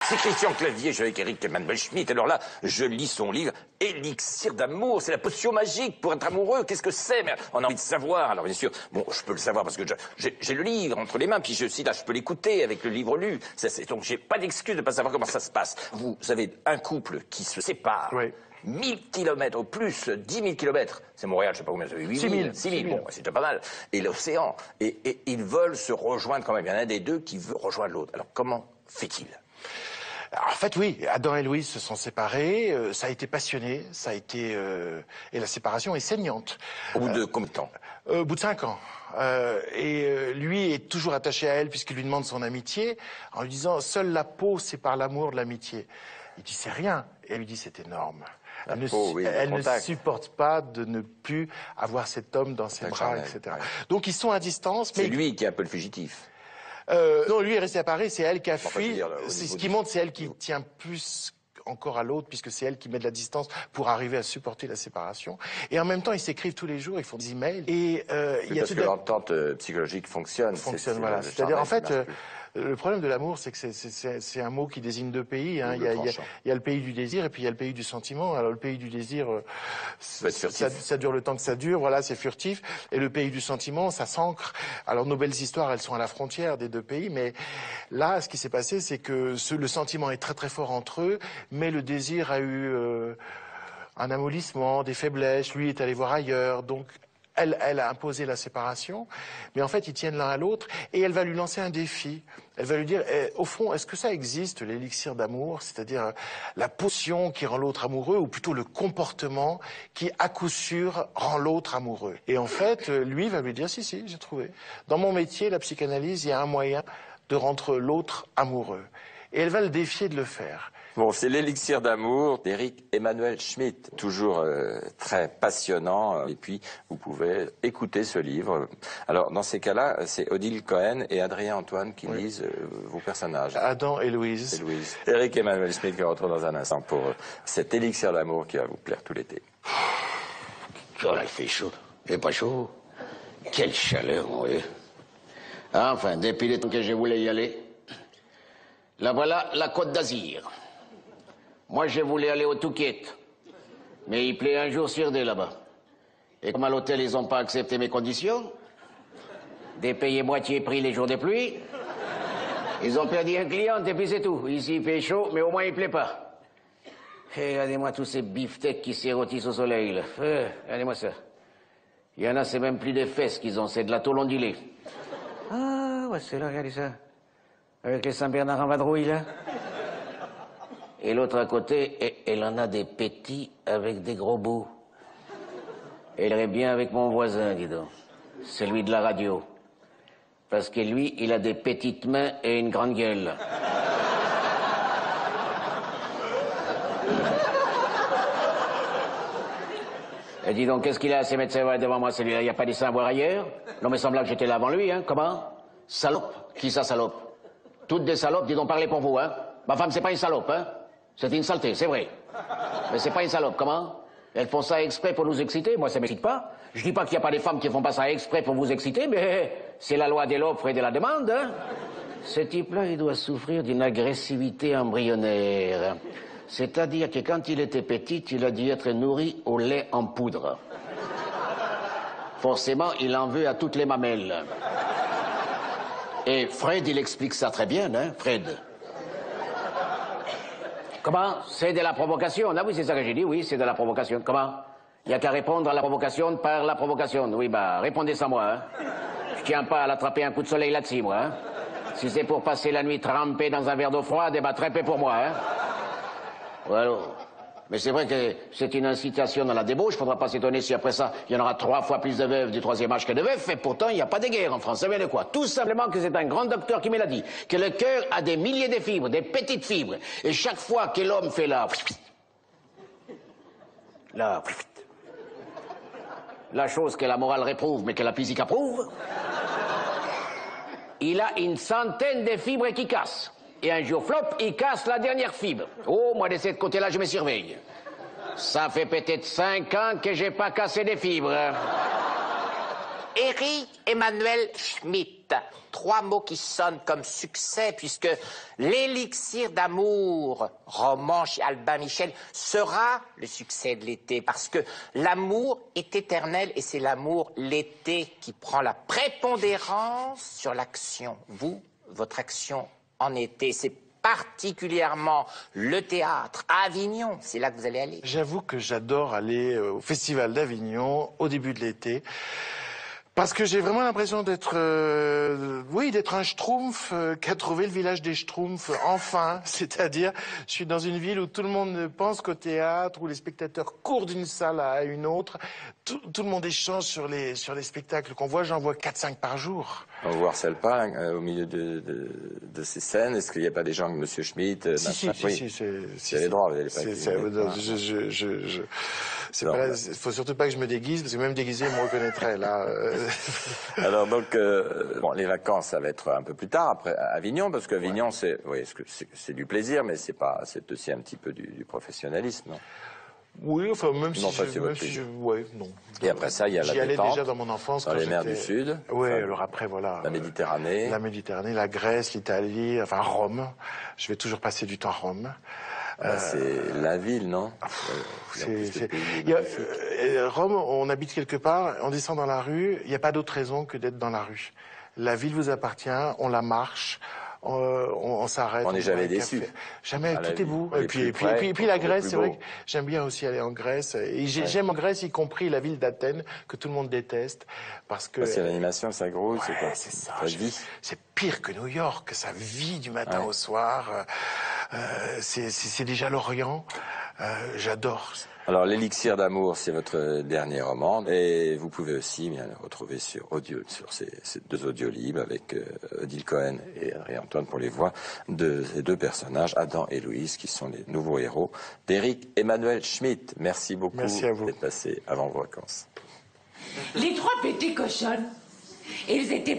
C'est Christian Clavier, je suis avec Eric Emmanuel Schmitt. Alors là, je lis son livre « Élixir d'amour ». C'est la potion magique pour être amoureux. Qu'est-ce que c'est? Mais on a envie de savoir. Alors bien sûr, bon, je peux le savoir parce que j'ai le livre entre les mains, puis je peux l'écouter avec le livre lu. Donc j'ai pas d'excuse de pas savoir comment ça se passe. Vous avez un couple qui se sépare. Oui. 1000 kilomètres au plus, 10 000 kilomètres. C'est Montréal, je sais pas combien, 8 000, 6 000, bon, c'est déjà pas mal. Et l'océan. Et ils veulent se rejoindre quand même. Il y en a un des deux qui veut rejoindre l'autre. Alors comment fait-il? Alors, en fait, oui, Adam et Louise se sont séparés, ça a été passionné, ça a été... et la séparation est saignante. Au bout de combien de temps? Au bout de 5 ans. Lui est toujours attaché à elle puisqu'il lui demande son amitié, en lui disant « Seule la peau sépare l'amour de l'amitié ». Il dit « C'est rien ». Et elle lui dit « C'est énorme ». Elle ne supporte pas de ne plus avoir cet homme dans ses bras, etc. Ouais. Donc ils sont à distance. C'est lui qui est un peu le fugitif. Non, lui est resté à Paris, c'est elle qui a fui. Ce qui montre, c'est elle qui tient plus encore à l'autre, puisque c'est elle qui met de la distance pour arriver à supporter la séparation. Et en même temps, ils s'écrivent tous les jours, ils font des emails. Et il y a parce que l'entente psychologique fonctionne. Voilà. C'est-à-dire, en fait, le problème de l'amour, c'est que c'est un mot qui désigne deux pays. Hein. Il y a le pays du désir et puis il y a le pays du sentiment. Alors le pays du désir, ça dure le temps que ça dure, voilà, c'est furtif. Et le pays du sentiment, ça s'ancre. Alors nos belles histoires, elles sont à la frontière des deux pays. Mais là, ce qui s'est passé, c'est que le sentiment est très très fort entre eux, mais le désir a eu un amollissement, des faiblesses. Lui est allé voir ailleurs, donc... Elle a imposé la séparation, mais en fait, ils tiennent l'un à l'autre, et elle va lui lancer un défi. Elle va lui dire, au fond, est-ce que ça existe, l'élixir d'amour, c'est-à-dire la potion qui rend l'autre amoureux, ou plutôt le comportement qui, à coup sûr, rend l'autre amoureux? Et en fait, lui va lui dire, si, j'ai trouvé. Dans mon métier, la psychanalyse, il y a un moyen de rendre l'autre amoureux. Et elle va le défier de le faire. Bon, c'est l'élixir d'amour d'Eric Emmanuel Schmitt, toujours très passionnant. Et puis, vous pouvez écouter ce livre. Alors, dans ces cas-là, c'est Odile Cohen et Adrien Antoine qui lisent vos personnages. Adam et Louise. Eric Emmanuel Schmitt qui retrouve dans un instant pour cet élixir d'amour qui va vous plaire tout l'été. Oh là, il fait chaud. Il fait pas chaud. Quelle chaleur, mon vieux. Enfin, depuis le temps que je voulais y aller, là voilà la Côte d'Azur. Moi, je voulais aller au Touquet, mais il plaît un jour sur deux là-bas. Et comme à l'hôtel, ils n'ont pas accepté mes conditions, des payés moitié prix les jours de pluie, ils ont perdu un client et puis c'est tout. Ici, il fait chaud, mais au moins, il ne plaît pas. Regardez-moi tous ces beefsteaks qui s'érotissent au soleil, là. Regardez-moi ça. Il y en a, c'est même plus des fesses qu'ils ont, c'est de la tôle ondulée. Ah, ouais, c'est là, regardez ça. Avec les Saint-Bernard en vadrouille, là. Et l'autre à côté, elle en a des petits avec des gros bouts. Elle irait bien avec mon voisin, dis donc. Celui de la radio. Parce que lui, il a des petites mains et une grande gueule. Et dis donc, qu'est-ce qu'il a à ces médecins devant moi, celui-là? Il n'y a pas des seins à voir ailleurs? Non, mais semblable que j'étais là avant lui, hein. Comment? Salope? Qui ça, salope? Toutes des salopes, dis donc, parlez pour vous, hein. Ma femme, c'est pas une salope, hein. C'est une saleté, c'est vrai. Mais c'est pas une salope, comment? Elles font ça exprès pour nous exciter, moi ça m'excite pas. Je dis pas qu'il n'y a pas des femmes qui font pas ça exprès pour vous exciter, mais c'est la loi de l'offre et de la demande, hein. Ce type-là, il doit souffrir d'une agressivité embryonnaire. C'est-à-dire que quand il était petit, il a dû être nourri au lait en poudre. Forcément, il en veut à toutes les mamelles. Et Fred, il explique ça très bien, hein, Fred. Comment? C'est de la provocation. Ah oui, c'est ça que j'ai dit, oui, c'est de la provocation. Comment? Il n'y a qu'à répondre à la provocation par la provocation. Oui, bah, répondez sans moi, hein. Je tiens pas à l'attraper un coup de soleil là-dessus, moi, hein. Si c'est pour passer la nuit trempé dans un verre d'eau froide, eh ben, très peu pour moi, hein. Voilà. Mais c'est vrai que c'est une incitation dans la débauche. Faudra pas s'étonner si après ça, il y en aura 3 fois plus de veuves du 3e âge que de veufs. Et pourtant, il n'y a pas de guerre en France. Ça vient de quoi? Tout simplement que c'est un grand docteur qui me l'a dit. Que le cœur a des milliers de fibres, des petites fibres. Et chaque fois que l'homme fait la chose que la morale réprouve, mais que la physique approuve, il a une centaine de fibres qui cassent. Et un jour, flop, il casse la dernière fibre. Oh, moi, de ce côté-là, je me surveille. Ça fait peut-être 5 ans que j'ai pas cassé des fibres. Éric Emmanuel Schmitt. 3 mots qui sonnent comme succès, puisque l'élixir d'amour, roman chez Albin Michel, sera le succès de l'été, parce que l'amour est éternel et c'est l'amour, l'été, qui prend la prépondérance sur l'action. Vous, votre action en été, c'est particulièrement le théâtre à Avignon, c'est là que vous allez aller. J'avoue que j'adore aller au Festival d'Avignon au début de l'été. Parce que j'ai vraiment l'impression d'être, d'être un Schtroumpf qui a trouvé le village des Schtroumpfs, enfin. C'est-à-dire, je suis dans une ville où tout le monde ne pense qu'au théâtre, où les spectateurs courent d'une salle à une autre. Tout le monde échange sur les spectacles qu'on voit. J'en vois 4-5 par jour. On vous harcèle pas au milieu de ces scènes? Est-ce qu'il n'y a pas des gens comme M. Schmitt? Si, c'est les droits, vous n'allez pas faut surtout pas que je me déguise, parce que même déguisé, ils me reconnaîtraient, là. Alors donc, bon, les vacances, ça va être un peu plus tard, après à Avignon, parce qu'Avignon, c'est du plaisir, mais c'est aussi un petit peu du professionnalisme, non? Oui, enfin, même non, si ouais, non. Et après ça, il y a la détente. J'y allais déjà dans mon enfance. Dans les mers du Sud. Oui, alors après, voilà. La Méditerranée. La Méditerranée, la Grèce, l'Italie, enfin Rome. Je vais toujours passer du temps à Rome. C'est la ville, non? Rome, on habite quelque part, on descend dans la rue, il n'y a pas d'autre raison que d'être dans la rue. La ville vous appartient, on la marche. On s'arrête. On n'est jamais déçu. Jamais, tout est beau. Et puis la Grèce, c'est vrai que j'aime bien aussi aller en Grèce. Et j'aime en Grèce, y compris la ville d'Athènes, que tout le monde déteste. Parce que. C'est l'animation, ça grouille, c'est quoi? C'est ça. C'est pire que New York, ça vit du matin au soir. C'est déjà l'Orient. J'adore. Alors, l'élixir d'amour, c'est votre dernier roman, et vous pouvez aussi bien le retrouver sur ces 2 audios libres avec Odile Cohen et Adrien-Antoine pour les voix de ces 2 personnages, Adam et Louise, qui sont les nouveaux héros d'Éric Emmanuel Schmitt. Merci beaucoup d'être passé avant vos vacances. Les 3 pétés cochonnes, ils étaient